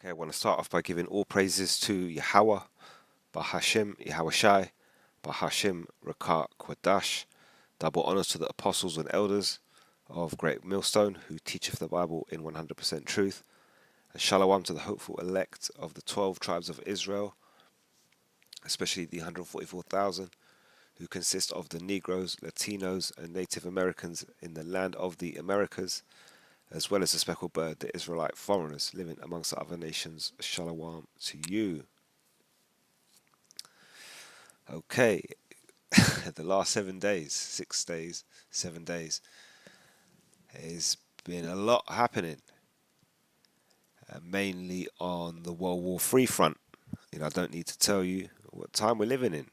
Okay, I want to start off by giving all praises to Yahweh, Bahashim, Yahweh Shai, Bahashim, Rakat, Kwadash. Double honors to the apostles and elders of Great Millstone who teacheth the Bible in 100% truth. And Shalom to the hopeful elect of the 12 tribes of Israel, especially the 144,000 who consist of the Negroes, Latinos, and Native Americans in the land of the Americas, as well as the speckled bird, the Israelite foreigners living amongst the other nations. Shalom to you. Okay, the last 7 days, 6 days, 7 days, has been a lot happening, mainly on the World War III front. I don't need to tell you what time we're living in.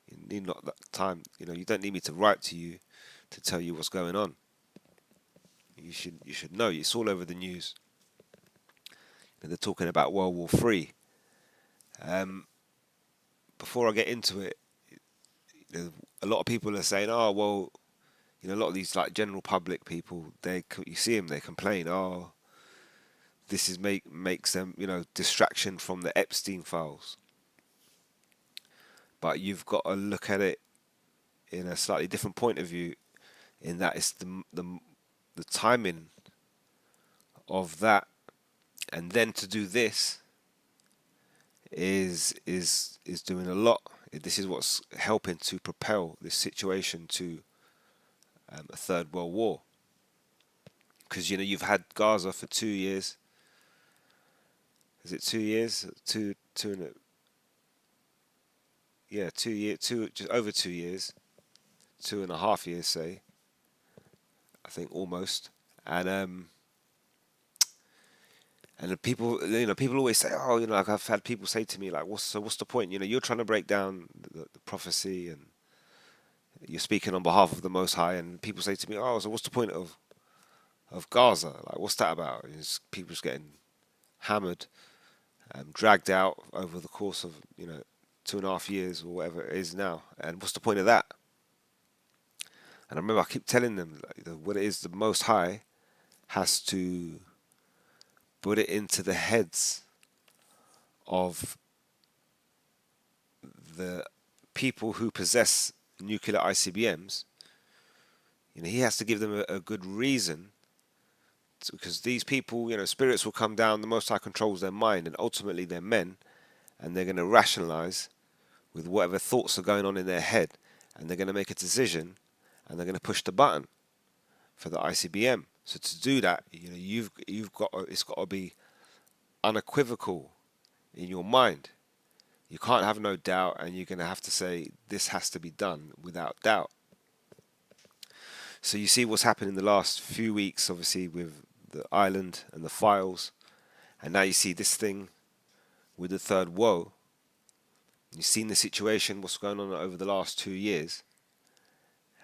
You need not that time. You don't need me to write to you to tell you what's going on. You should know. It's all over the news. They're talking about World War III. Before I get into it, a lot of people are saying, "Oh, well, a lot of these like general public people, you see them, they complain, oh, this is makes them, distraction from the Epstein files." But you've got to look at it in a slightly different point of view, in that it's the timing of that, and then to do this is doing a lot. This is what's helping to propel this situation to a third world war, because you've had Gaza for 2 years. Is it 2 years? Two and yeah, 2 year, just over 2 years, 2.5 years, say. I think almost, and the people, people always say, oh, like I've had people say to me, like, what's the point? You're trying to break down the prophecy, and you're speaking on behalf of the Most High, and people say to me, oh, so what's the point of Gaza? Like, what's that about? People just getting hammered, dragged out over the course of 2.5 years or whatever it is now, and what's the point of that? And I remember I keep telling them, like, what it is, the Most High has to put it into the heads of the people who possess nuclear ICBMs. He has to give them a good reason, because these people, spirits will come down, the Most High controls their mind, and ultimately they're men, and they're going to rationalize with whatever thoughts are going on in their head, and they're going to make a decision, and they're going to push the button for the ICBM. So to do that, it's got to be unequivocal in your mind. You can't have no doubt, and you're going to have to say this has to be done without doubt. So you see what's happened in the last few weeks, obviously, with the island and the files, and now you see this thing with the third woe. You've seen the situation, what's going on over the last 2 years,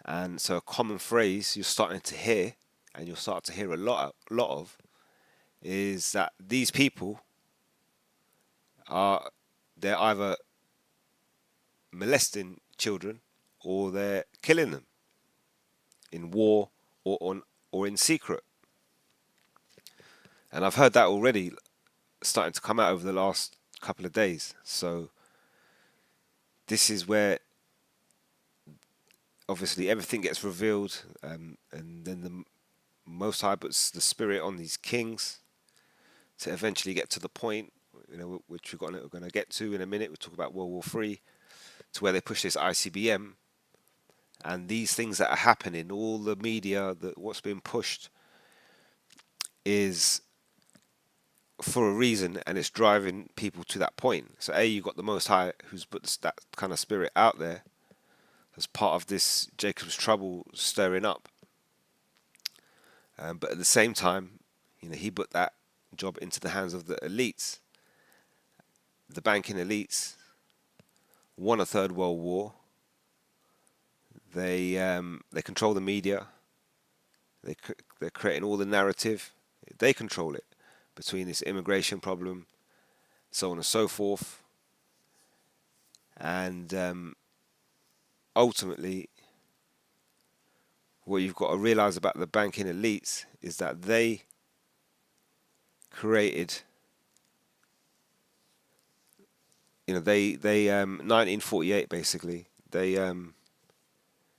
and so a common phrase you're starting to hear, and you'll start to hear a lot of, is that these people they're either molesting children or they're killing them in war or in secret. And I've heard that already starting to come out over the last couple of days. So this is where obviously everything gets revealed, and then the Most High puts the spirit on these kings to eventually get to the point, which we're going to get to in a minute. We'll talk about World War III, to where they push this ICBM, and these things that are happening, all the media, what's being pushed is for a reason, and it's driving people to that point. So you've got the Most High who's put that kind of spirit out there as part of this Jacob's trouble stirring up. But at the same time, he put that job into the hands of the elites. The banking elites won a third world war. They control the media. They're creating all the narrative. They control it, between this immigration problem, so on and so forth. And ultimately, what you've got to realize about the banking elites is that they created they 1948 basically they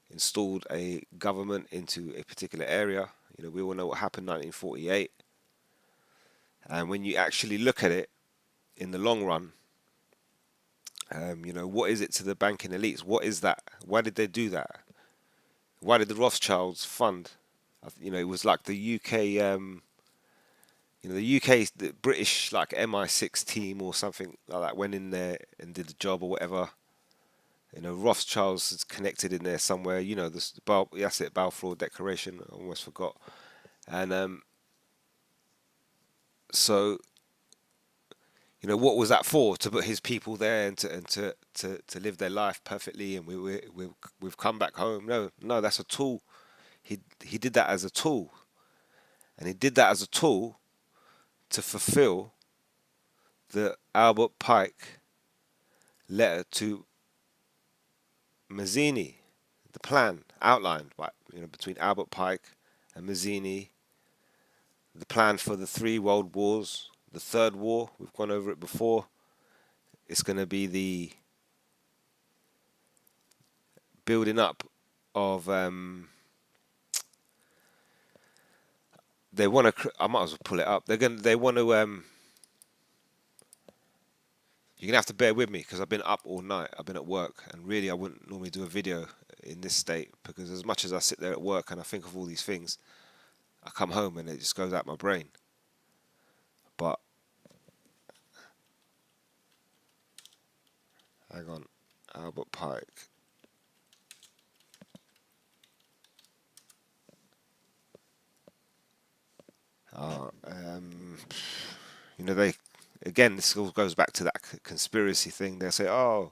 installed a government into a particular area. We all know what happened 1948, and when you actually look at it in the long run, what is it to the banking elites? What is that? Why did they do that? Why did the Rothschilds fund? It was like the UK, the UK, the British like MI6 team or something like that went in there and did the job or whatever. Rothschilds is connected in there somewhere. That's it, Balfour Declaration. I almost forgot. And so what was that for? To put his people there and to live their life perfectly, and we've come back home. No, no, that's a tool. He did that as a tool, and he did that as a tool to fulfill the Albert Pike letter to Mazzini, the plan outlined by between Albert Pike and Mazzini, the plan for the three world wars. The third war, we've gone over it before. It's going to be the building up of. They want to. I might as well pull it up. They want to. You're gonna have to bear with me because I've been up all night. I've been at work, and really, I wouldn't normally do a video in this state because as much as I sit there at work and I think of all these things, I come home and it just goes out my brain. But hang on, Albert Pike. They again. This all goes back to that conspiracy thing. They say, "Oh,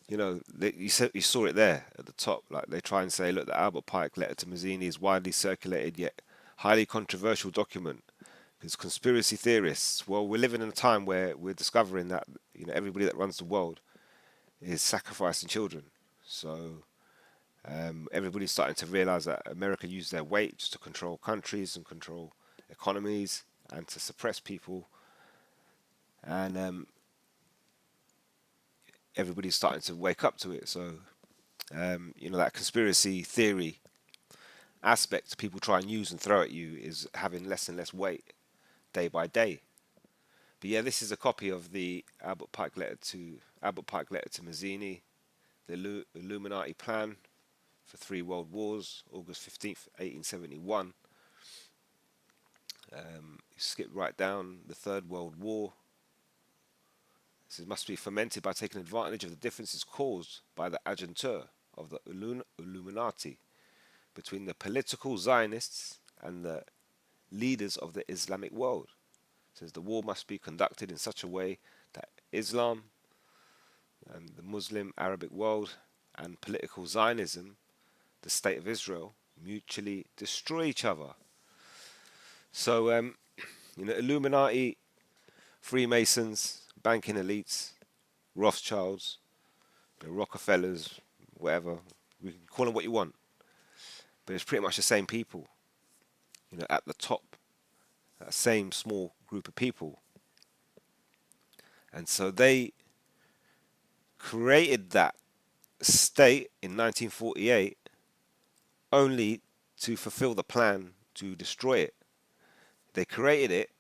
you saw it there at the top. Like they try and say, look, the Albert Pike letter to Mazzini is widely circulated yet highly controversial document." Because conspiracy theorists, well, we're living in a time where we're discovering that everybody that runs the world is sacrificing children. So everybody's starting to realize that America used their weight just to control countries and control economies and to suppress people. And everybody's starting to wake up to it. So, that conspiracy theory aspect people try and use and throw at you is having less and less weight day by day. But yeah, this is a copy of the Albert Pike letter to Mazzini, the Illuminati plan for three world wars, August 15th, 1871. Skip right down the Third World War. This must be fomented by taking advantage of the differences caused by the agentur of the Illuminati between the political Zionists and the leaders of the Islamic world. It says the war must be conducted in such a way that Islam and the Muslim Arabic world and political Zionism, the state of Israel, mutually destroy each other. So, Illuminati, Freemasons, banking elites, Rothschilds, Rockefellers, whatever, we can call them what you want, but it's pretty much the same people, at the top, that same small group of people. And so they created that state in 1948 only to fulfill the plan to destroy it. They created it,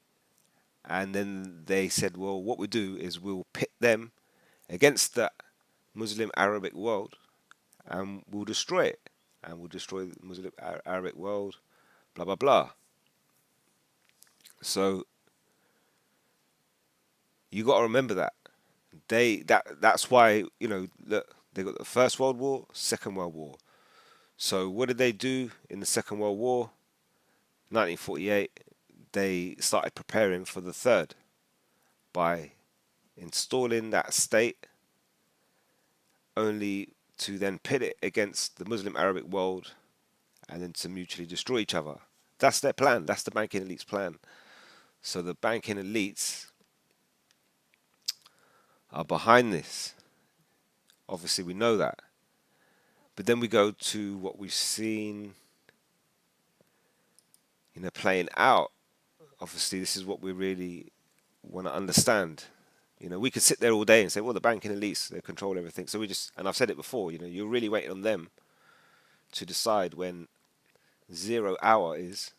and then they said, well, what we do is we'll pit them against the Muslim Arabic world, and we'll destroy it. And we'll destroy the Muslim Arabic world, blah, blah, blah. So you got to remember that. That's why, look, they got the First World War, Second World War. So what did they do in the Second World War? 1948, they started preparing for the third by installing that state only to then pit it against the Muslim Arabic world and then to mutually destroy each other. That's their plan. That's the banking elites' plan. So the banking elites are behind this. Obviously, we know that. But then we go to what we've seen, playing out. Obviously, this is what we really want to understand. We could sit there all day and say, well, the banking elites, they control everything. So we just, and I've said it before, you're really waiting on them to decide when 0 hour is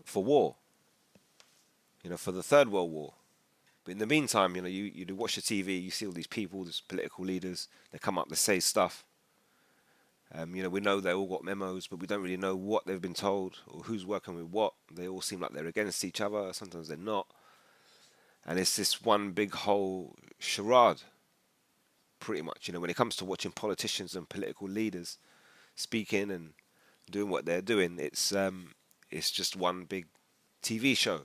for war, for the Third World War. But in the meantime, you do watch the TV, you see all these people, these political leaders, they come up, they say stuff. We know they all got memos, but we don't really know what they've been told or who's working with what. They all seem like they're against each other. Sometimes they're not. And it's this one big whole charade, pretty much. When it comes to watching politicians and political leaders speaking and doing what they're doing, it's just one big TV show.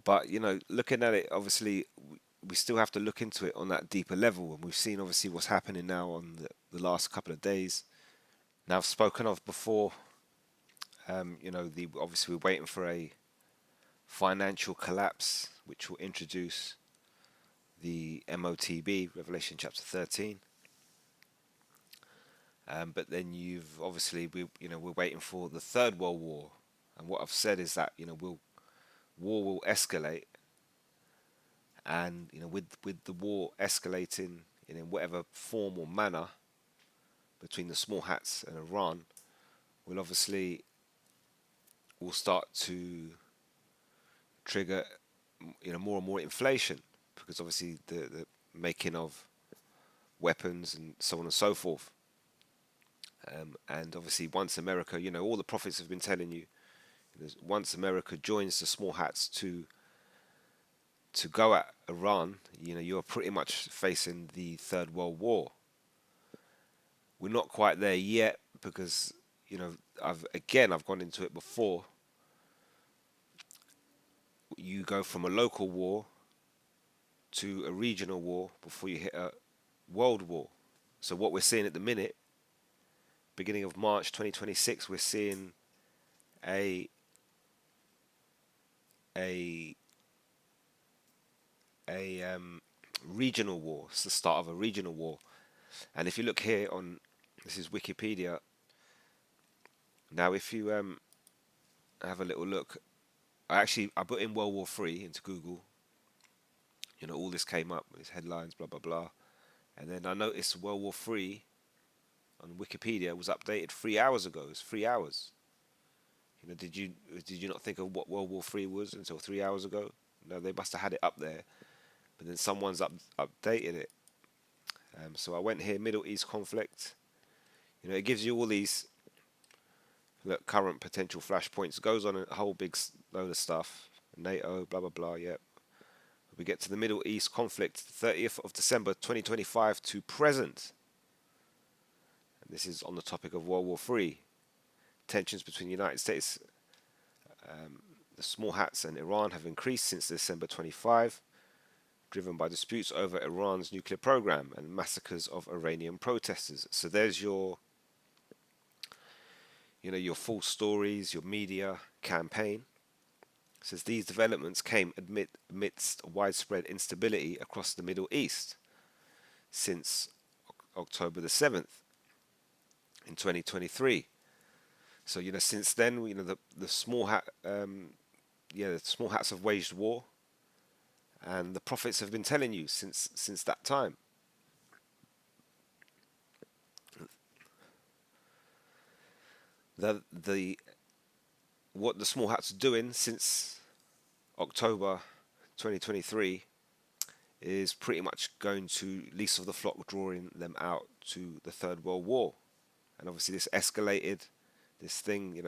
But looking at it, obviously, we still have to look into it on that deeper level, and we've seen obviously what's happening now on the last couple of days. Now, I've spoken of before, the obviously we're waiting for a financial collapse, which will introduce the MOTB, Revelation chapter 13. But then we're waiting for the Third World War, and what I've said is that war will escalate, and with the war escalating in whatever form or manner between the small hats and Iran, will start to trigger more and more inflation, because obviously the making of weapons and so on and so forth. And obviously, once America, all the prophets have been telling you, once America joins the small hats to go at Iran, you're pretty much facing the Third World War. We're not quite there yet because, I've gone into it before. You go from a local war to a regional war before you hit a world war. So what we're seeing at the minute, beginning of March 2026, we're seeing a regional war. It's the start of a regional war. And if you look here on, this is Wikipedia. Now, if you have a little look, I put in World War Three into Google. All this came up, these headlines, blah blah blah, and then I noticed World War Three on Wikipedia was updated 3 hours ago. It's 3 hours. Did you not think of what World War Three was until 3 hours ago? No, they must have had it up there, but then someone's updated it. So I went here, Middle East conflict. It gives you all these current potential flashpoints. It goes on a whole big load of stuff. NATO, blah blah blah. Yep. We get to the Middle East conflict, 30th of December 2025 to present. And this is on the topic of World War Three. Tensions between the United States, the small hats, and Iran have increased since December 25, driven by disputes over Iran's nuclear program and massacres of Iranian protesters. So there's your full stories, your media campaign. It says these developments came amidst widespread instability across the Middle East since October the 7th in 2023. So since then, the small the small hats have waged war, and the prophets have been telling you since that time. What the small hats are doing since October 2023 is pretty much going to least of the flock, drawing them out to the Third World War. And obviously this escalated, this thing,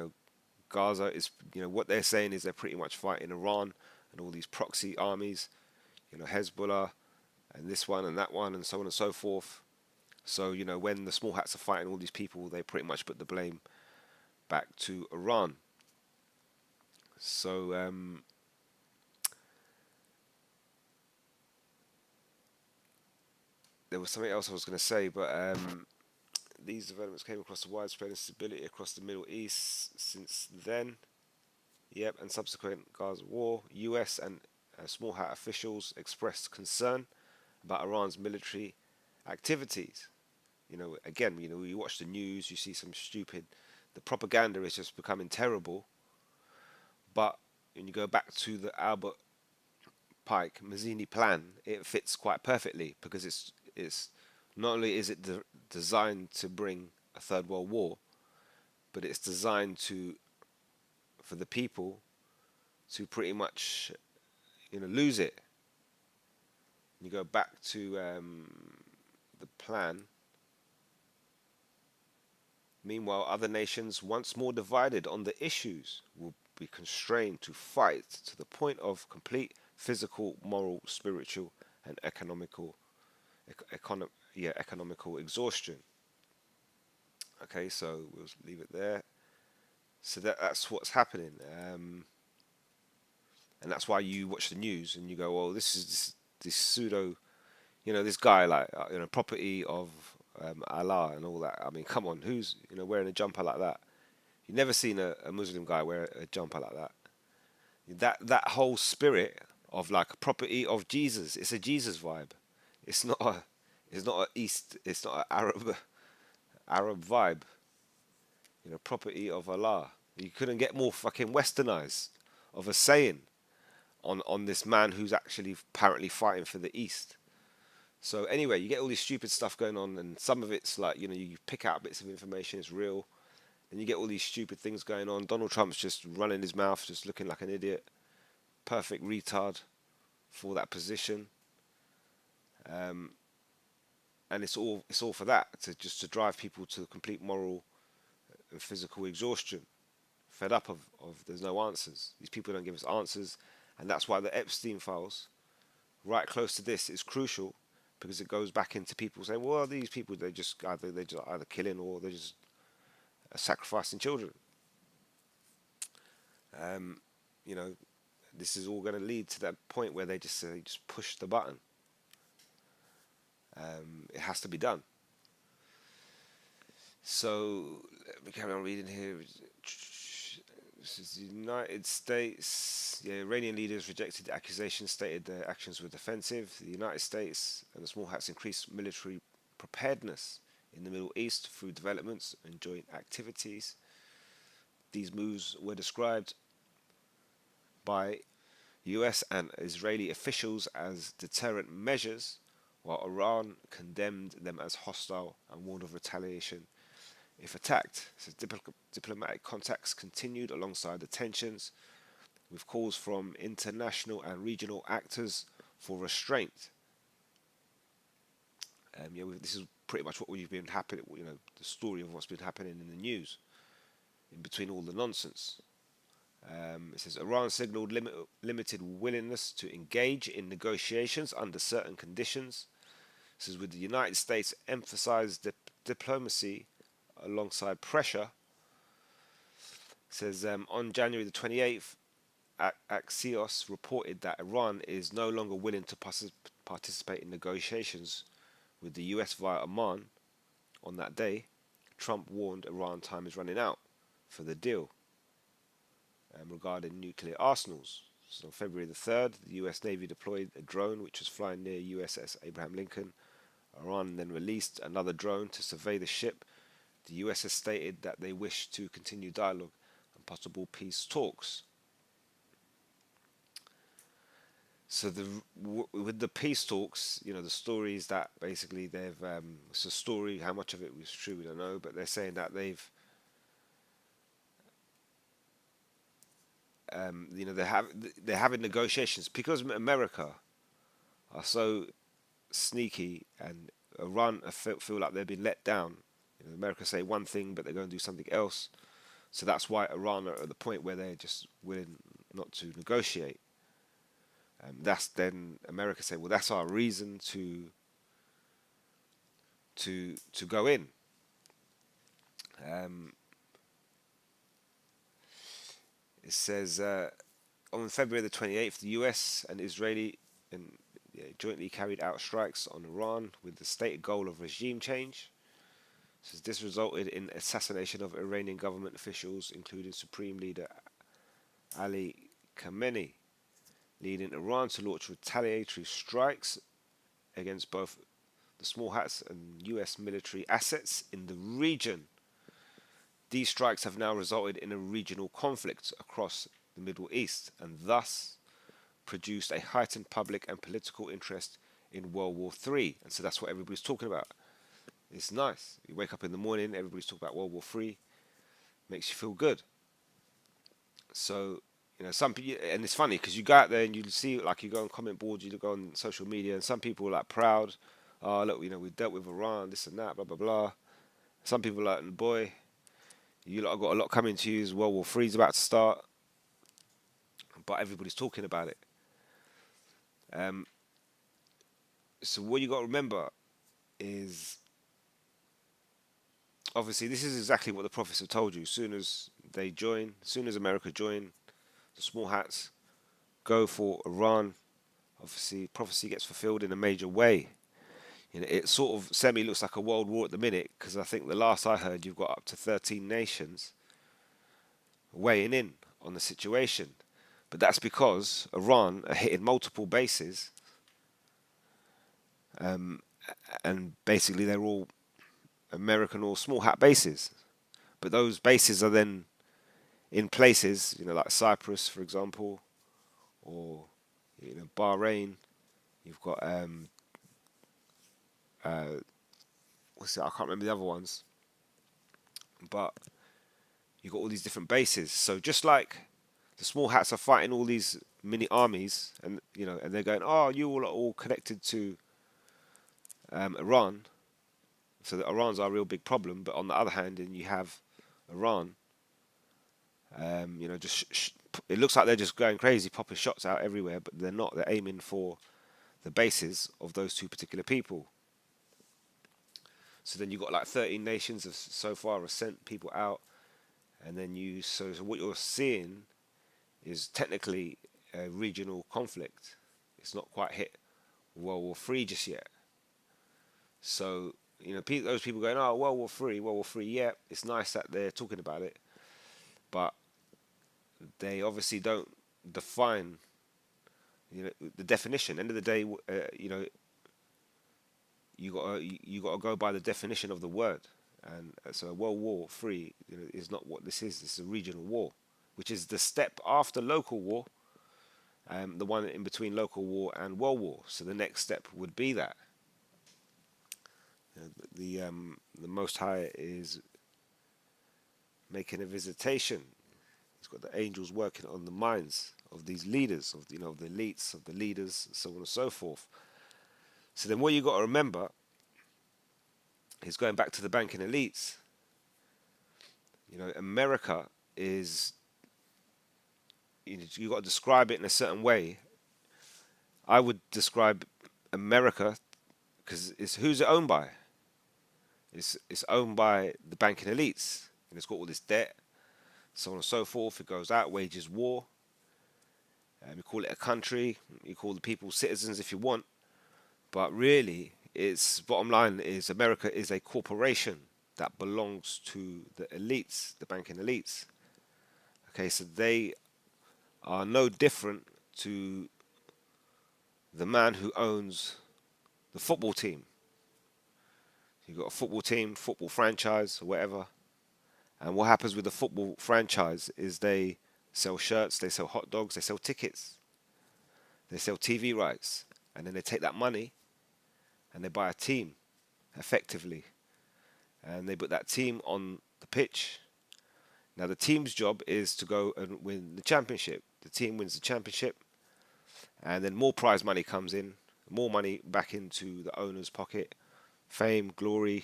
Gaza is, what they're saying is they're pretty much fighting Iran and all these proxy armies, Hezbollah and this one and that one and so on and so forth. So, when the small hats are fighting all these people, they pretty much put the blame back to Iran. So, there was something else I was going to say, but these developments came across the widespread instability across the Middle East since then. Yep, and subsequent Gaza war, US and small hat officials expressed concern about Iran's military activities. Again, you watch the news, you see some stupid, the propaganda is just becoming terrible. But when you go back to the Albert Pike Mazzini plan, it fits quite perfectly because it's not only is it designed to bring a third world war, but it's designed to for the people to pretty much lose it. You go back to the plan. Meanwhile, other nations, once more divided on the issues, will be constrained to fight to the point of complete physical, moral, spiritual, and economical exhaustion. Okay, so we'll leave it there. So that's what's happening, and that's why you watch the news and you go, "Well, this pseudo, this guy like property of Allah and all that." I mean, come on, who's wearing a jumper like that? You've never seen a Muslim guy wear a jumper like that. That whole spirit of like property of Jesus, it's a Jesus vibe. It's not a it's not an Arab vibe. Property of Allah. You couldn't get more fucking westernized of a saying on this man who's actually apparently fighting for the East. So anyway, you get all this stupid stuff going on, and some of it's like you pick out bits of information, it's real, and you get all these stupid things going on. Donald Trump's just running his mouth, just looking like an idiot, perfect retard for that position, and it's all for that to drive people to complete moral and physical exhaustion, fed up of there's no answers. These people don't give us answers, and that's why the Epstein files, right close to this, is crucial because it goes back into people saying, well, these people they're just either killing or they're just sacrificing children. Um, you know, this is all going to lead to that point where they just push the button. It has to be done. So let me carry on reading here. This is the United States. Yeah, Iranian leaders rejected the accusations, stated their actions were defensive. The United States and the Small Hats increased military preparedness in the Middle East through developments and joint activities. These moves were described by US and Israeli officials as deterrent measures, while Iran condemned them as hostile and warned of retaliation if attacked. So diplomatic contacts continued alongside the tensions, with calls from international and regional actors for restraint. This is pretty much what we've been happening. The story of what's been happening in the news, in between all the nonsense. It says Iran signaled limited willingness to engage in negotiations under certain conditions. It says with the United States emphasized diplomacy alongside pressure. It says on January the 28th, Axios reported that Iran is no longer willing to participate in negotiations with the US via Oman. On that day, Trump warned Iran time is running out for the deal regarding nuclear arsenals. So on February the 3rd, the US Navy deployed a drone which was flying near USS Abraham Lincoln. Iran then released another drone to survey the ship. The US has stated that they wish to continue dialogue and possible peace talks. So with the peace talks, the stories that basically they've it's a story. How much of it was true, we don't know, but they're saying that they're having negotiations because America are so sneaky, and Iran feel like they've been let down. America say one thing, but they're going to do something else. So that's why Iran are at the point where they're just willing not to negotiate. That's then America say, well, that's our reason to go in. It says on February the 28th, the US and Israeli jointly carried out strikes on Iran with the stated goal of regime change. So this resulted in assassination of Iranian government officials, including Supreme Leader Ali Khamenei, leading Iran to launch retaliatory strikes against both the Small Hats and US military assets in the region. These strikes have now resulted in a regional conflict across the Middle East and thus produced a heightened public and political interest in World War III. And so that's what everybody's talking about. It's nice. You wake up in the morning, everybody's talking about World War III. Makes you feel good. So, some people, and it's funny because you go out there and you see, like, you go on comment boards, you go on social media, and some people are like proud. Oh, look, we dealt with Iran, this and that, blah, blah, blah. Some people are like, boy, you lot have got a lot coming to you. World War III is about to start. But everybody's talking about it. Um, so what you got to remember is, obviously, this is exactly what the prophets have told you. As soon as they join, as soon as America join, the small hats go for Iran. Obviously, prophecy gets fulfilled in a major way. It sort of semi looks like a world war at the minute, because I think the last I heard, you've got up to 13 nations weighing in on the situation. But that's because Iran are hitting multiple bases, and basically they're all American or small hat bases. But those bases are then in places, like Cyprus, for example, or Bahrain. You've got what's it? I can't remember the other ones, but you've got all these different bases. So just like the small hats are fighting all these mini armies, and and they're going, oh, you all are all connected to Iran, so that Iran's our real big problem. But on the other hand, and you have Iran, it looks like they're just going crazy, popping shots out everywhere, but they're not. They're aiming for the bases of those two particular people. So then you've got like 13 nations have so far have sent people out, and then so what you're seeing is technically a regional conflict. It's not quite hit World War III just yet. So those people going, oh, World War III, World War III. Yeah, it's nice that they're talking about it, but they obviously don't define the definition. End of the day, you got to go by the definition of the word. And so World War III is not what this is. This is a regional war, which is the step after local war, the one in between local war and world war. So the next step would be that the Most High is making a visitation. He's got the angels working on the minds of these leaders, of of the elites, of the leaders, so on and so forth. So then, what you got to remember is, going back to the banking elites. America is. You got to describe it in a certain way. I would describe America because it's who's it owned by. It's owned by the banking elites, and it's got all this debt, so on and so forth. It goes out, wages war. You call it a country. You call the people citizens if you want, but really, its bottom line is America is a corporation that belongs to the elites, the banking elites. Okay, so they are no different to the man who owns the football team. You've got a football team, football franchise, or whatever. And what happens with the football franchise is they sell shirts, they sell hot dogs, they sell tickets, they sell TV rights. And then they take that money and they buy a team, effectively. And they put that team on the pitch. Now the team's job is to go and win the championship. The team wins the championship, and then more prize money comes in, more money back into the owner's pocket, fame, glory.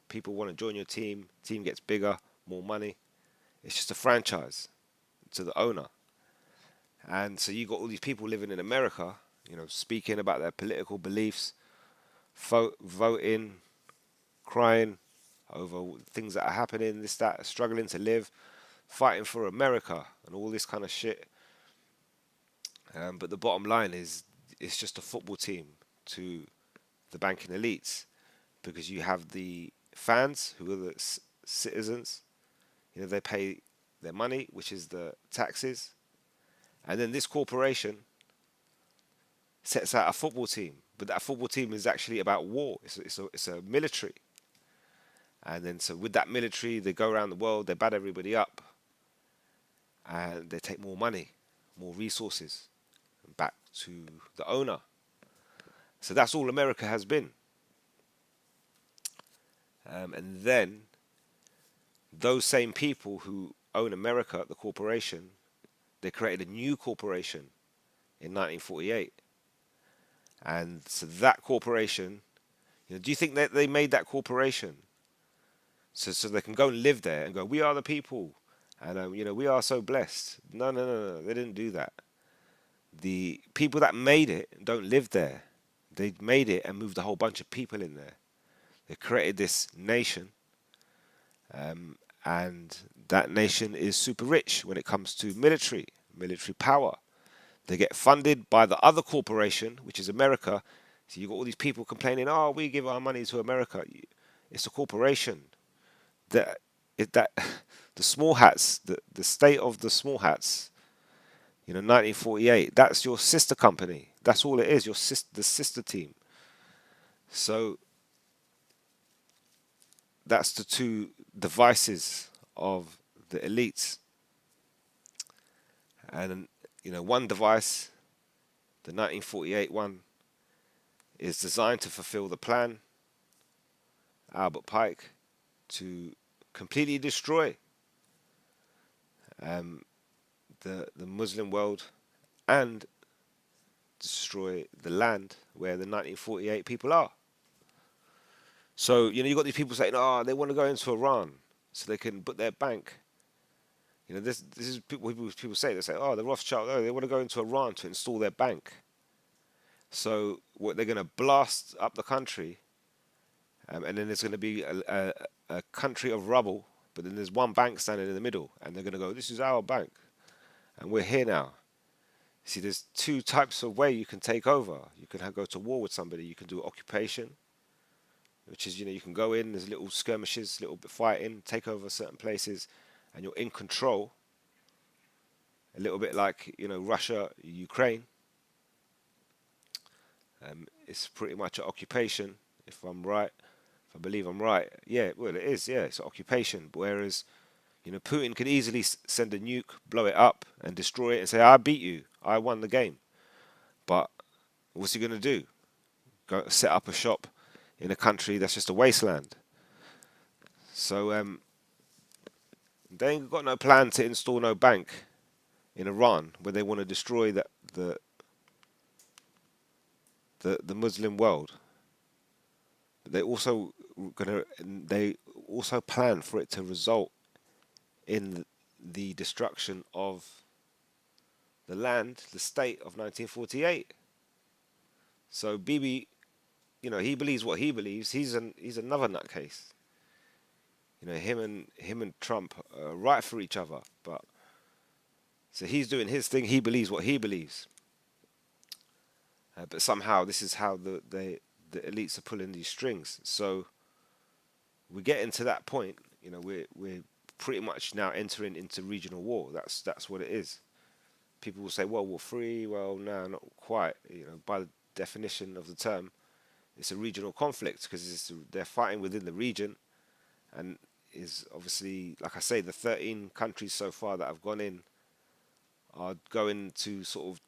People want to join your team. Team gets bigger, more money. It's just a franchise to the owner. And so you got all these people living in America, speaking about their political beliefs, voting, crying over things that are happening, this, that, struggling to live, fighting for America and all this kind of shit. But the bottom line is, it's just a football team to the banking elites, because you have the fans who are the citizens. They pay their money, which is the taxes, and then this corporation sets out a football team. But that football team is actually about war. It's a military. And then so with that military, they go around the world, they bat everybody up, and they take more money, more resources back to the owner. So that's all America has been. And then those same people who own America, the corporation, they created a new corporation in 1948. And so that corporation, do you think that they made that corporation so they can go and live there and go, we are the people, and we are so blessed? No, no, no, no. They didn't do that. The people that made it don't live there. They made it and moved a whole bunch of people in there. They created this nation, and that nation is super rich when it comes to military power. They get funded by the other corporation, which is America. So you got all these people complaining, "Oh, we give our money to America." It's a corporation that the small hats, the state of the small hats, 1948. That's your sister company. That's all it is. The sister team. So that's the two devices of the elites. And one device, the 1948 one, is designed to fulfill the plan, Albert Pike, to completely destroy um, the Muslim world and destroy the land where the 1948 people are. So you got these people saying, "Oh, they want to go into Iran so they can put their bank." This is people say. They say, "Oh, the Rothschild, they want to go into Iran to install their bank." So what they're going to blast up the country, and then there's going to be a country of rubble, but then there's one bank standing in the middle, and they're going to go, "This is our bank, and we're here now." See, there's two types of way you can take over. You can go to war with somebody. You can do occupation, which is you can go in. There's little skirmishes, little bit fighting, take over certain places, and you're in control. A little bit like Russia, Ukraine. It's pretty much an occupation, if I'm right. If I believe I'm right, yeah. Well, it is. Yeah, it's an occupation. Whereas Putin could easily send a nuke, blow it up, and destroy it, and say, "I beat you. I won the game." But what's he gonna do? Go set up a shop in a country that's just a wasteland? So they ain't got no plan to install no bank in Iran where they want to destroy the Muslim world. They also they also plan for it to result in the destruction of the land, the state of 1948. So Bibi, he believes what he believes. He's another nutcase. Him and Trump are right for each other, but so he's doing his thing. He believes what he believes, but somehow this is how the elites are pulling these strings. So we get into that point. We're pretty much now entering into regional war. That's what it is. People will say World War III. Well, no, not quite. By the definition of the term, it's a regional conflict because they're fighting within the region, and is obviously, like I say, the 13 countries so far that have gone in are going to sort of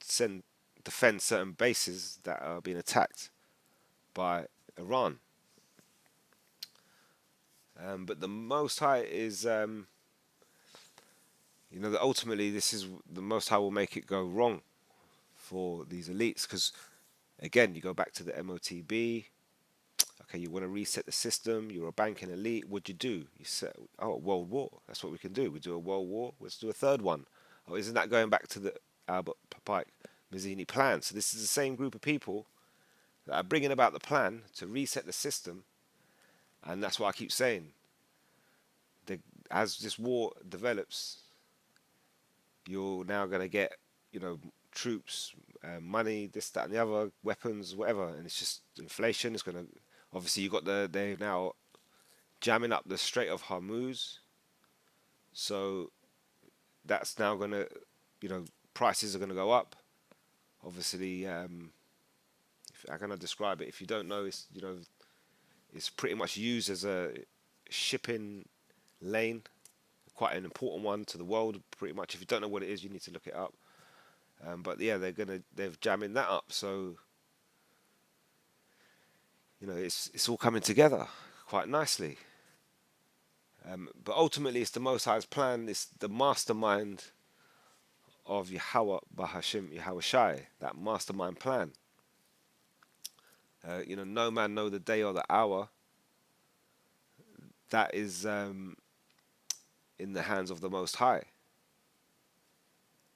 defend certain bases that are being attacked by Iran. But the Most High is, that ultimately this is the Most High will make it go wrong for these elites because, again, you go back to the MOTB. Okay, you want to reset the system. You're a banking elite. What'd you do? You said, "Oh, World War. That's what we can do. We do a World War. Let's do a third one." Oh, isn't that going back to the Albert Pike Mazzini plan? So this is the same group of people that are bringing about the plan to reset the system, and that's why I keep saying, as this war develops, you're now going to get, troops, money, this, that, and the other, weapons, whatever, and it's just inflation. It's going to, obviously, you got they're now jamming up the Strait of Hormuz, so that's now going to, prices are going to go up. Obviously, how can I describe it? If you don't know, it's pretty much used as a shipping lane, quite an important one to the world. Pretty much, if you don't know what it is, you need to look it up. But yeah, they're jamming that up. So it's all coming together quite nicely. But ultimately, it's the Most High's plan. It's the mastermind of Yahweh Bahashim Yahweh Shai, that mastermind plan. No man know the day or the hour. That is in the hands of the Most High.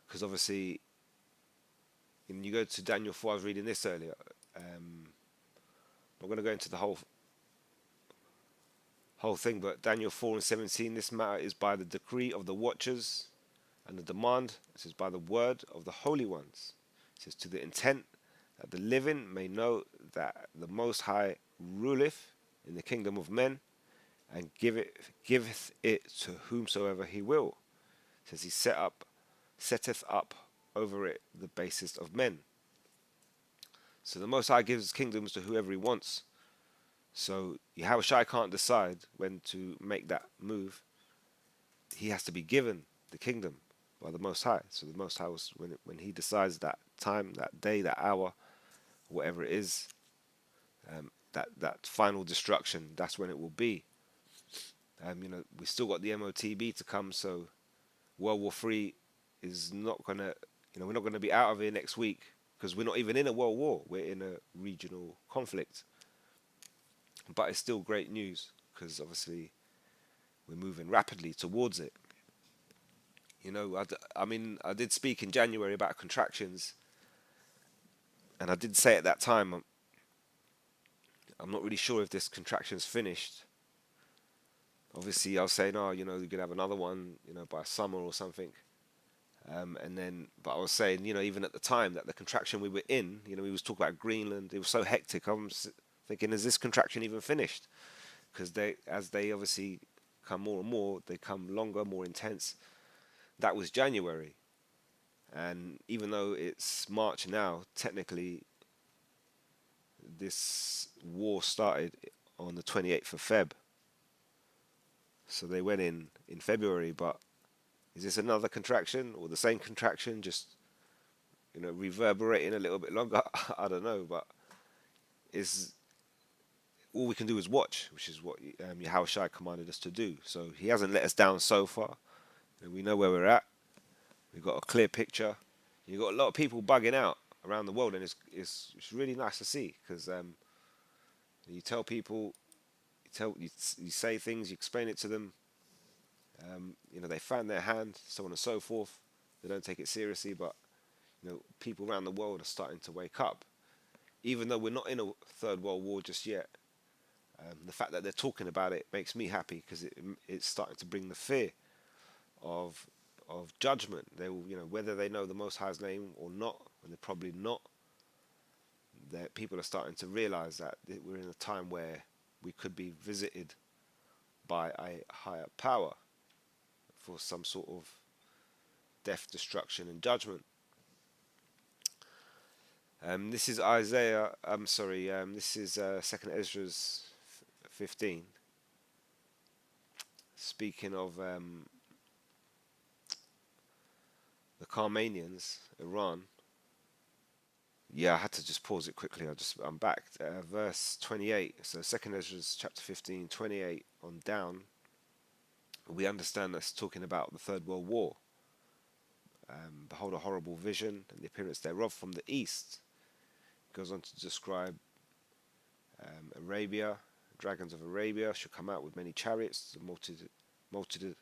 Because obviously, when you go to Daniel 4, I was reading this earlier. I'm going to go into the whole thing, but Daniel 4 and 17, this matter is by the decree of the watchers, and the demand, it says, by the word of the holy ones. It says, to the intent that the living may know that the Most High ruleth in the kingdom of men, and giveth it to whomsoever he will. It says, he setteth up over it the basest of men. So the Most High gives kingdoms to whoever he wants. So Yahweh Shai can't decide when to make that move. He has to be given the kingdom by the Most High. So the Most High was when he decides that time, that day, that hour, whatever it is, that final destruction. That's when it will be. We still got the MOTB to come. So World War III is not gonna. We're not gonna be out of here next week because we're not even in a world war. We're in a regional conflict. But it's still great news because obviously we're moving rapidly towards it. I did speak in January about contractions, and I did say at that time, I'm not really sure if this contraction's finished. Obviously, I was saying, oh, you're gonna have another one, by summer or something. But I was saying, even at the time that the contraction we were in, we was talking about Greenland. It was so hectic. I'm thinking, is this contraction even finished? Because as they obviously come more and more, they come longer, more intense. That was January, and even though it's March now, technically, this war started on the 28th of Feb. So they went in February, but is this another contraction or the same contraction, just reverberating a little bit longer? I don't know, but is all we can do is watch, which is what Yahweh Shai commanded us to do. So he hasn't let us down so far. We know where we're at. We've got a clear picture. You've got a lot of people bugging out around the world, and it's really nice to see because you tell people, you say things, you explain it to them. They fan their hand, so on and so forth. They don't take it seriously, but people around the world are starting to wake up. Even though we're not in a third world war just yet, the fact that they're talking about it makes me happy because it's starting to bring the fear of judgment. They will, whether they know the Most High's name or not, and they're probably not. That people are starting to realize that we're in a time where we could be visited by a higher power for some sort of death, destruction, and judgment. This is Isaiah. I'm sorry. This is Second Ezra's 15. Speaking of the Carmanians, Iran. Yeah, I had to just pause it quickly. I'm back. Verse 28. So Second Ezra's chapter 15, 28 on down. We understand that's talking about the Third World War. Behold a horrible vision and the appearance thereof from the east. It goes on to describe Arabia. Dragons of Arabia shall come out with many chariots. The multitude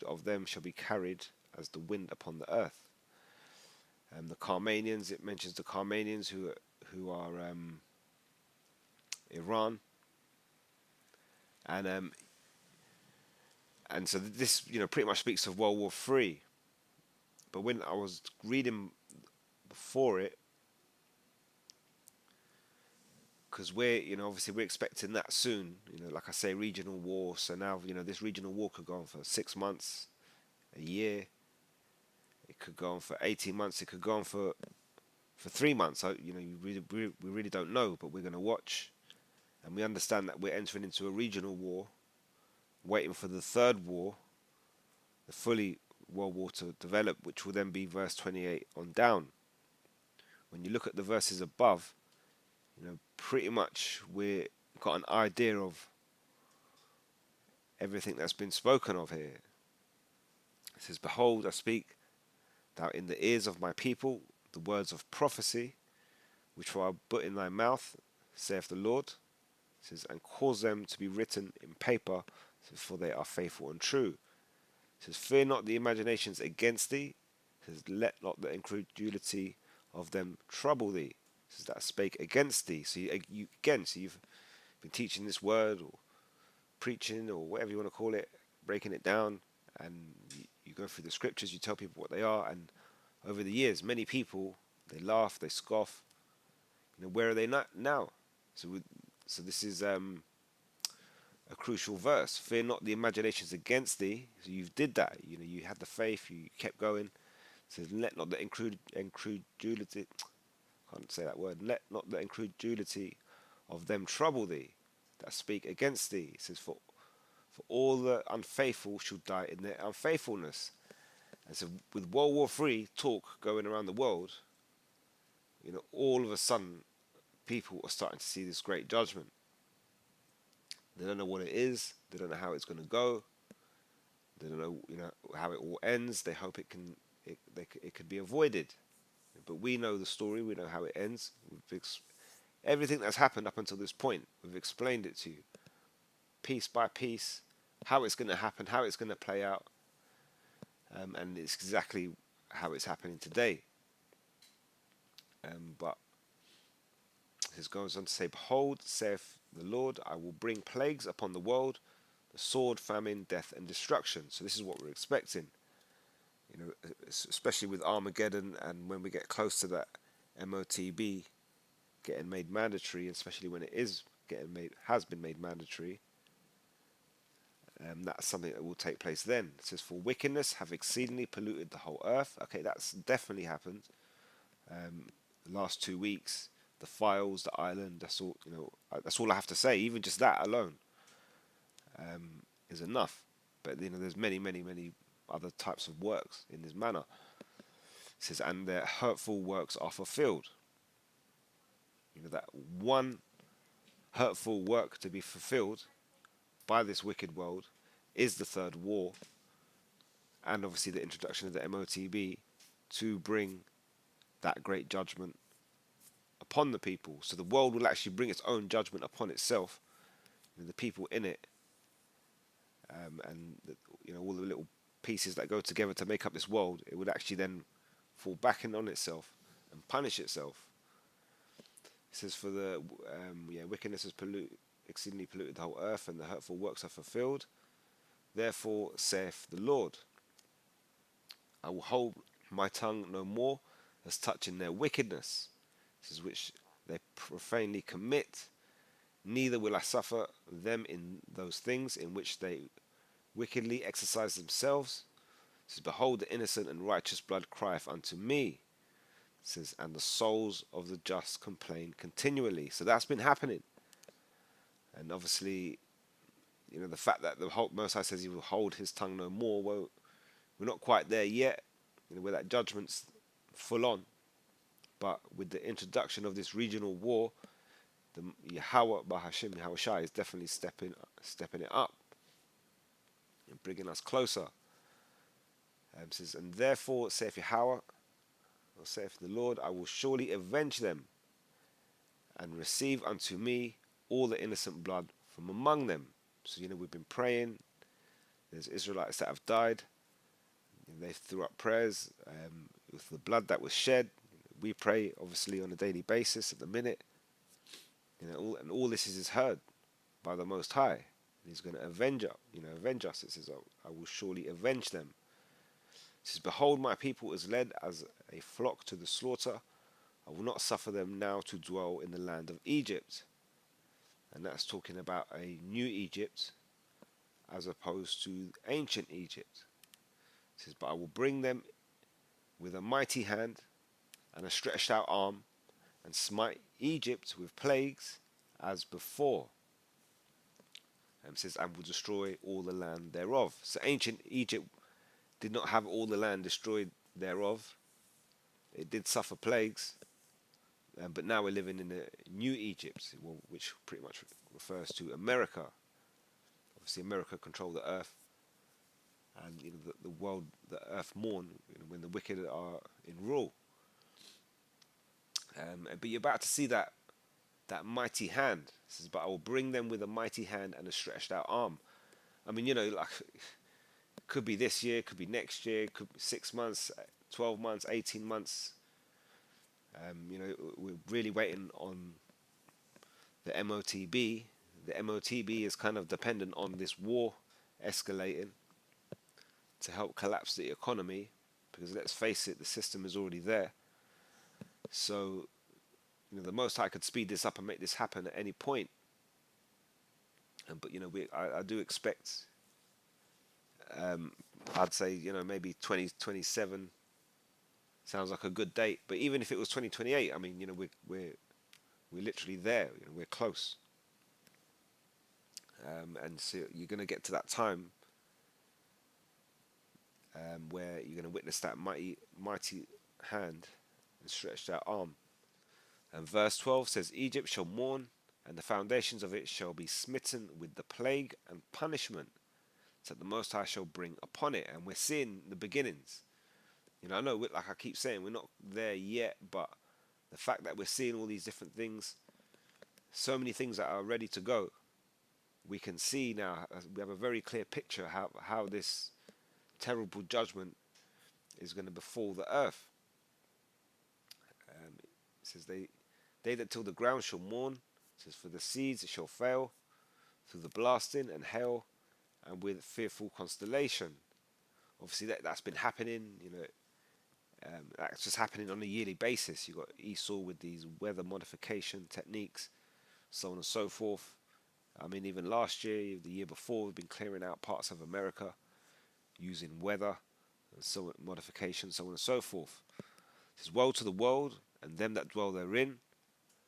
of them shall be carried as the wind upon the earth. The Carmanians, it mentions the Carmanians who are Iran, and so this pretty much speaks of World War III. But when I was reading before it, because we're obviously we're expecting that soon. Like I say, regional war. So now this regional war could go on for 6 months, a year. It could go on for 18 months. It could go on for 3 months. We really don't know, but we're going to watch, and we understand that we're entering into a regional war, waiting for the third war, the fully World War to develop, which will then be verse 28 on down. When you look at the verses above, pretty much we've got an idea of everything that's been spoken of here. It says, "Behold, I speak thou in the ears of my people the words of prophecy, which I put in thy mouth, saith the Lord." It says, "And cause them to be written in paper, for they are faithful and true." It says, "Fear not the imaginations against thee." It says, "Let not the incredulity of them trouble thee." It says, "That spake against thee." So you've been teaching this word or preaching or whatever you want to call it, breaking it down, and you go through the scriptures, you tell people what they are, and over the years, many people, they laugh, they scoff. Where are they not now? So this is a crucial verse. "Fear not the imaginations against thee." So you did that. You had the faith. You kept going. It says, "Let not the incredulity." Can't say that word. "Let not the incredulity of them trouble thee that speak against thee." It says, "For all the unfaithful shall die in their unfaithfulness." And so with World War III talk going around the world, all of a sudden people are starting to see this great judgment. They don't know what it is. They don't know how it's going to go. They don't know, how it all ends. They hope it could be avoided. But we know the story. We know how it ends. Everything that's happened up until this point, we've explained it to you, piece by piece, how it's going to happen, how it's going to play out, and it's exactly how it's happening today. But it goes on to say, "Behold, saith the Lord, I will bring plagues upon the world, the sword, famine, death, and destruction." So this is what we're expecting. Especially with Armageddon, and when we get close to that MOTB getting made mandatory, especially when it has been made mandatory, that's something that will take place then. It says, "For wickedness have exceedingly polluted the whole earth." Okay, that's definitely happened. The last 2 weeks, the files, the island, that's all. That's all I have to say. Even just that alone is enough. But there's many, many, many other types of works in this manner. It says, "And their hurtful works are fulfilled." That one hurtful work to be fulfilled by this wicked world is the third war, and obviously the introduction of the MOTB to bring that great judgment upon the people. So the world will actually bring its own judgment upon itself, the people in it, and all the little pieces that go together to make up this world. It would actually then fall back in on itself and punish itself. It says, "For the wickedness has exceedingly polluted the whole earth, and the hurtful works are fulfilled. Therefore saith the Lord, I will hold my tongue no more as touching their wickedness," this is which they profanely commit, "neither will I suffer them in those things in which they wickedly exercise themselves." It says, "Behold, the innocent and righteous blood crieth unto me." It says, "And the souls of the just complain continually." So that's been happening. And obviously, the fact that the Most High says he will hold his tongue no more, well, we're not quite there yet, where that judgment's full on. But with the introduction of this regional war, the Yahweh Bahashim, Yahweh Shai, is definitely stepping it up and bringing us closer. It says, "And therefore saith Yahweh, or saith the Lord, I will surely avenge them, and receive unto me all the innocent blood from among them." So we've been praying. There's Israelites that have died. They threw up prayers with the blood that was shed. We pray obviously on a daily basis at the minute. And all this is heard by the Most High. He's going to avenge us. It says, "I will surely avenge them." It says, "Behold, my people is led as a flock to the slaughter. I will not suffer them now to dwell in the land of Egypt." And that's talking about a new Egypt as opposed to ancient Egypt. It says, "But I will bring them with a mighty hand and a stretched out arm, and smite Egypt with plagues as before." And it says, "And will destroy all the land thereof." So ancient Egypt did not have all the land destroyed thereof. It did suffer plagues, but now we're living in a new Egypt, which pretty much refers to America. Obviously, America control the earth, and the world, the earth mourn when the wicked are in rule. But you're about to see that mighty hand. It says, "But I will bring them with a mighty hand and a stretched out arm." I mean, like could be this year, could be next year, could be 6 months, 12 months, 18 months. We're really waiting on the MOTB. The MOTB is kind of dependent on this war escalating to help collapse the economy, because let's face it, the system is already there. So, the Most High could speed this up and make this happen at any point. But I do expect, I'd say, maybe 2027 sounds like a good date. But even if it was 2028, I mean, we're literally there. We're close. And so you're going to get to that time where you're going to witness that mighty hand and stretched out arm. And verse 12 says, "Egypt shall mourn, and the foundations of it shall be smitten with the plague and punishment that the Most High shall bring upon it." And we're seeing the beginnings. I know, like I keep saying, we're not there yet, but the fact that we're seeing all these different things, so many things that are ready to go, we can see now, we have a very clear picture how this terrible judgment is going to befall the earth. It says, they that till the ground shall mourn. It says, "For the seeds it shall fail, through the blasting and hail, and with fearful constellation." Obviously that's been happening, that's just happening on a yearly basis. You've got Esau with these weather modification techniques, so on and so forth. I mean, even last year, the year before, we've been clearing out parts of America using weather and so modification, so on and so forth. It says, "Woe to the world and them that dwell therein."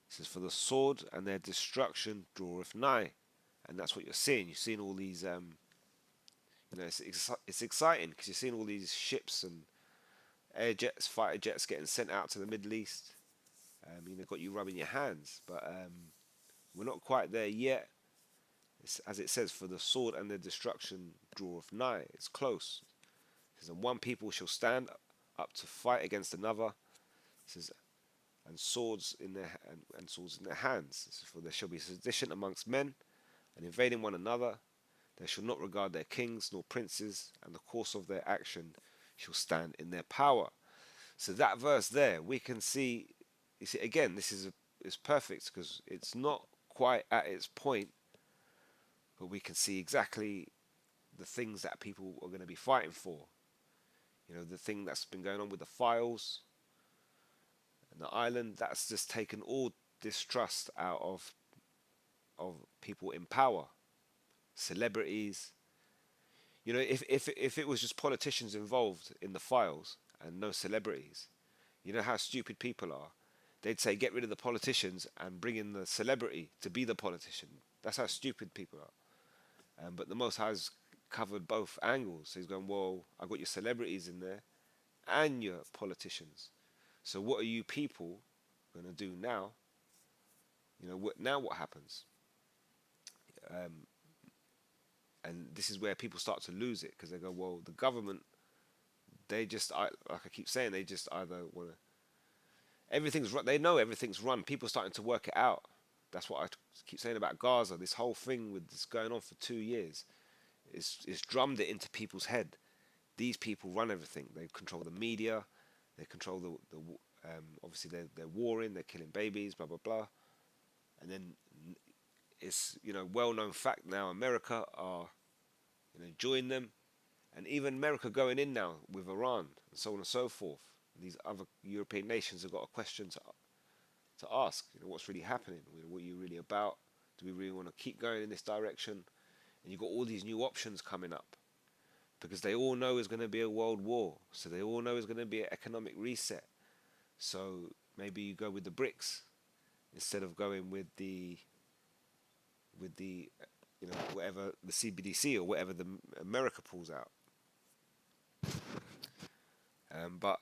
It says, "For the sword and their destruction draweth nigh." And that's what you're seeing. You're seeing all these, it's exciting because you're seeing all these ships and air jets, fighter jets getting sent out to the Middle East. Got you rubbing your hands, but we're not quite there yet. As it says, "For the sword and their destruction draweth nigh." It's close. It says, "And one people shall stand up to fight against another." It says, "And swords in their hands." It says, "For there shall be sedition amongst men, and invading one another. They shall not regard their kings nor princes, and the course of their action shall stand in their power." So that verse there, we can see. You see, again, this is perfect because it's not quite at its point, but we can see exactly the things that people are going to be fighting for. The thing that's been going on with the files and the island, that's just taken all distrust out of people in power, celebrities. If it was just politicians involved in the files and no celebrities, you know how stupid people are. They'd say, get rid of the politicians and bring in the celebrity to be the politician. That's how stupid people are. But the Most High's covered both angles. So he's going, well, I've got your celebrities in there and your politicians. So what are you people going to do now? Now what happens? And this is where people start to lose it, because they go, well, the government, they just, like I keep saying, they just either want to, they know everything's run. People are starting to work it out. That's what I keep saying about Gaza. This whole thing with this going on for 2 years is drummed it into people's head. These people run everything. They control the media. They control the obviously they're warring. They're killing babies. Blah blah blah. And then it's well-known fact now. America are join them, and even America going in now with Iran and so on and so forth. These other European nations have got a question to ask. What's really happening? What are you really about? Do we really want to keep going in this direction? And you've got all these new options coming up, because they all know it's going to be a world war. So they all know it's going to be an economic reset. So maybe you go with the BRICS instead of going with the whatever the CBDC or whatever the America pulls out. But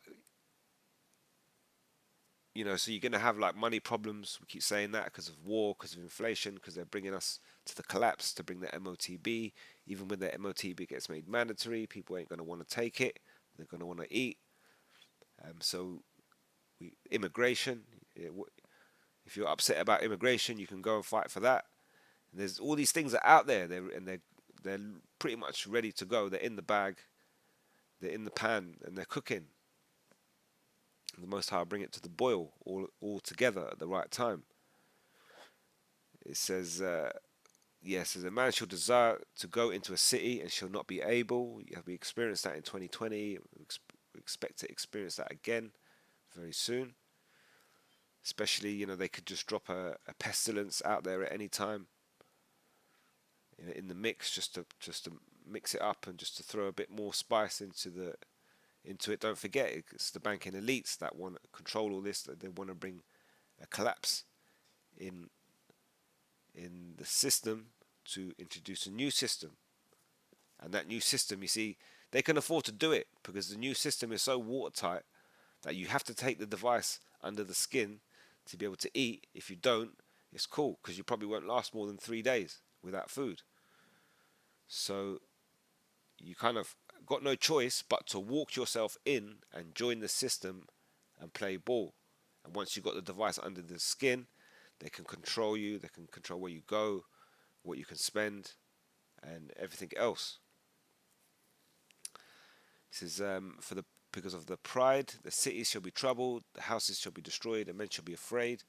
so you're going to have like money problems. We keep saying that because of war, because of inflation, because they're bringing us to the collapse to bring the MOTB. Even when the MOTB gets made mandatory, people ain't going to want to take it. They're going to want to eat. So immigration. If you're upset about immigration, you can go and fight for that. And there's all these things that are out there. They're pretty much ready to go. They're in the bag. They're in the pan, and they're cooking. The Most High will bring it to the boil all together at the right time. It says, yes, as a man shall desire to go into a city and shall not be able. We experienced that in 2020. We expect to experience that again very soon. Especially, they could just drop a pestilence out there at any time in the mix, just to mix it up and just to throw a bit more spice into it. Don't forget, it's the banking elites that want to control all this. That they want to bring a collapse in the system to introduce a new system. And that new system, you see, they can afford to do it because the new system is so watertight that you have to take the device under the skin to be able to eat. If you don't, it's cool because you probably won't last more than 3 days without food. So you kind of got no choice but to walk yourself in and join the system and play ball. And once you've got the device under the skin, they can control you, they can control where you go, what you can spend, and everything else. This is because of the pride, the cities shall be troubled, the houses shall be destroyed, and men shall be afraid.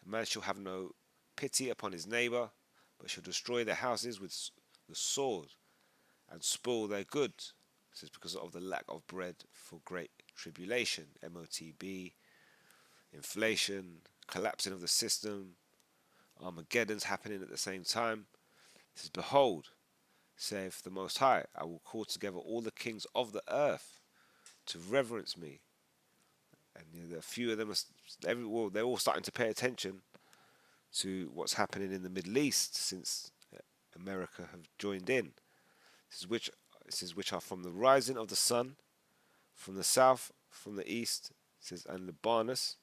A man shall have no pity upon his neighbor, but shall destroy their houses with the sword and spoil their goods. This is because of the lack of bread for great tribulation, MOTB, inflation, collapsing of the system, Armageddon's happening at the same time. It says, behold, saith the Most High, I will call together all the kings of the earth to reverence me. And a few of them they're all starting to pay attention to what's happening in the Middle East since America have joined in. This is which are from the rising of the sun, from the south, from the east. It says, and Libanus.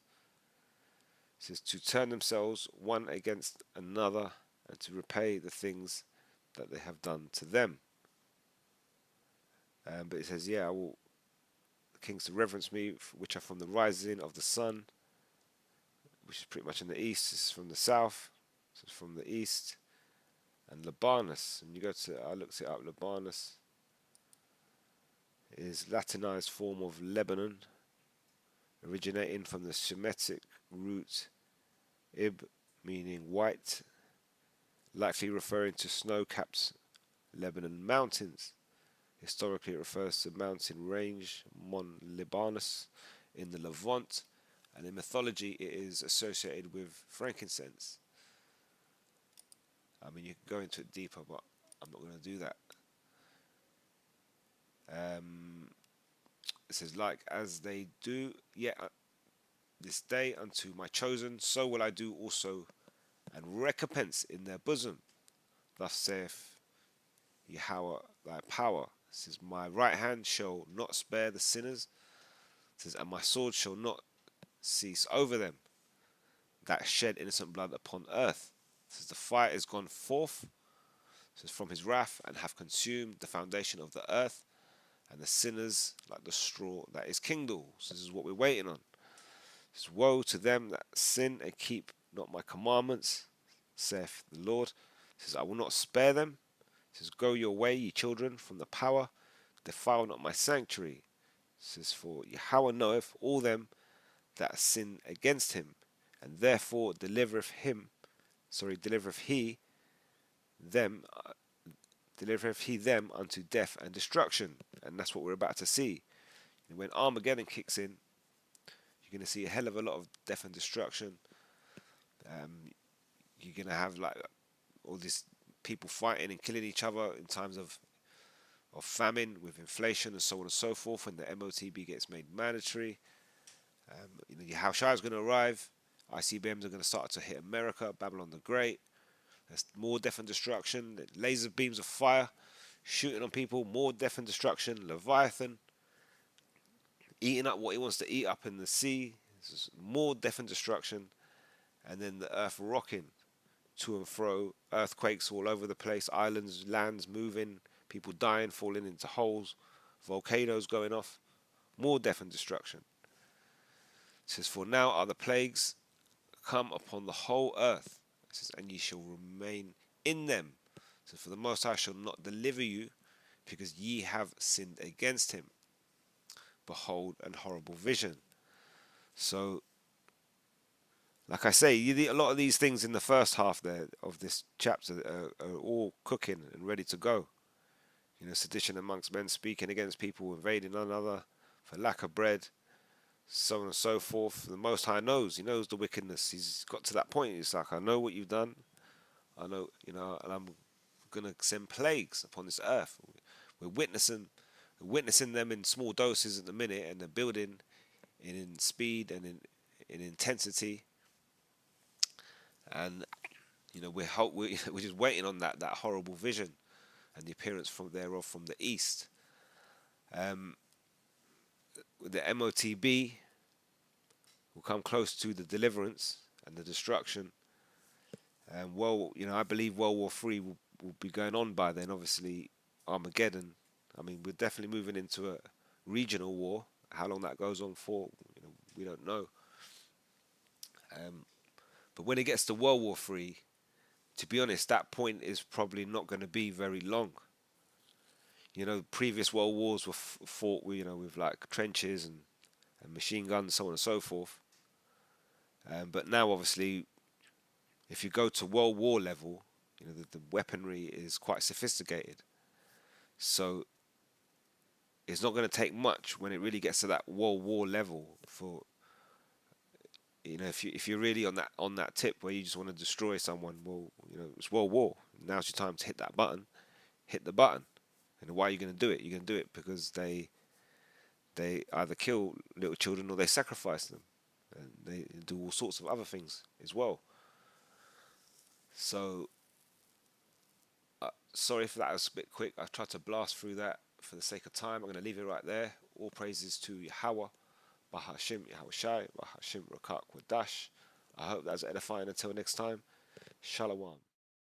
It says, to turn themselves one against another and to repay the things that they have done to them. But it says, I will the kings to reverence me, which are from the rising of the sun, which is pretty much in the east. It's from the south, so it's from the east. And Libanus, and I looked it up. Libanus is Latinized form of Lebanon, originating from the Semitic root ib, meaning white, likely referring to snow-capped Lebanon mountains. Historically, it refers to mountain range Mont Libanus in the Levant, and in mythology, it is associated with frankincense. I mean, you can go into it deeper, but I'm not going to do that. It says, like as they do yet this day unto my chosen, so will I do also, and recompense in their bosom. Thus saith Yahweh thy power. It says, my right hand shall not spare the sinners. It says, and my sword shall not cease over them that shed innocent blood upon earth. It says, the fire is gone forth. It says, from his wrath, and have consumed the foundation of the earth, and the sinners like the straw that is kindled. So this is what we're waiting on. It says, woe to them that sin and keep not my commandments, saith the Lord. It says, I will not spare them. It says, go your way, ye children, from the power, defile not my sanctuary. It says, for Yahweh knoweth all them that sin against him, and therefore delivereth he them unto death and destruction. And that's what we're about to see. When Armageddon kicks in, you're going to see a hell of a lot of death and destruction. You're going to have like all these people fighting and killing each other in times of famine, with inflation and so on and so forth, when the MOTB gets made mandatory. Yahushua is going to arrive. ICBMs are going to start to hit America, Babylon the Great. There's more death and destruction, laser beams of fire shooting on people, more death and destruction, Leviathan. eating up what he wants to eat up in the sea. There's more death and destruction, and then the earth rocking to and fro, earthquakes all over the place, islands, lands moving, people dying, falling into holes, volcanoes going off, more death and destruction. It says, "For now are the plagues come upon the whole earth." It says, "And ye shall remain in them." So, "For the Most High shall not deliver you, because ye have sinned against him. Behold, an horrible vision." So, like I say, a lot of these things in the first half there of this chapter are all cooking and ready to go. Sedition amongst men, speaking against people, invading one another for lack of bread, so on and so forth. The Most High knows. He knows the wickedness. He's got to that point. He's like, I know what you've done. I know, and I'm gonna send plagues upon this earth. We're witnessing them in small doses at the minute, and they're building in speed and in intensity. And we're just waiting on that horrible vision and the appearance from thereof from the east. The MOTB will come close to the deliverance and the destruction. And I believe World War III will be going on by then. Obviously, Armageddon. I mean, we're definitely moving into a regional war. How long that goes on for, we don't know. But when it gets to World War III, to be honest, that point is probably not going to be very long. Previous world wars were fought with, with like trenches and machine guns, so on and so forth. But now, obviously, if you go to World War level, the weaponry is quite sophisticated. So it's not going to take much when it really gets to that World War level for, if you're really on that tip where you just want to destroy someone. Well, it's World War. Now's your time to hit that button. Hit the button. And why are you going to do it? You're going to do it because they either kill little children or they sacrifice them, and they do all sorts of other things as well. So, sorry if that was a bit quick. I tried to blast through that for the sake of time. I'm going to leave it right there. All praises to Yahweh, Bahashim, Yahweh Shai, Bahashim Rakak Wadash. I hope that's edifying. Until next time, Shalom.